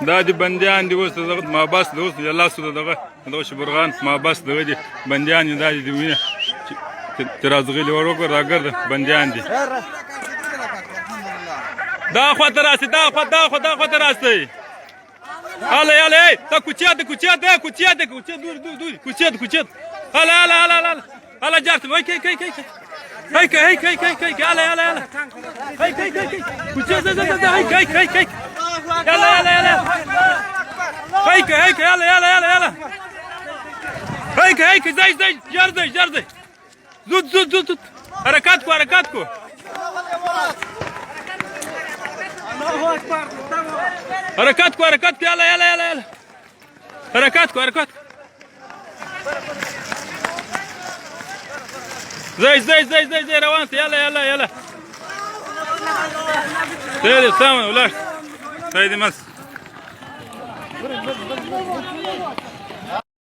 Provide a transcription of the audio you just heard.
دا دي بنديان دي اوس دغه ما بس د اوس الله سود دغه شبرغان ما بس دغه دي بنديان دا دي وینه ترازغلي ورکو راګرد بنديان دي دا خو تراسي دا خو تراسي هلا تا كوتشات هلا جارت كي هيك هلا كوتشات هيك يلا هيك يلا هيك زي جرزي زود حركاتكو حركاتكو يلا حركاتكو زي روانت يلا سيدي سامن ولاش سيدي مس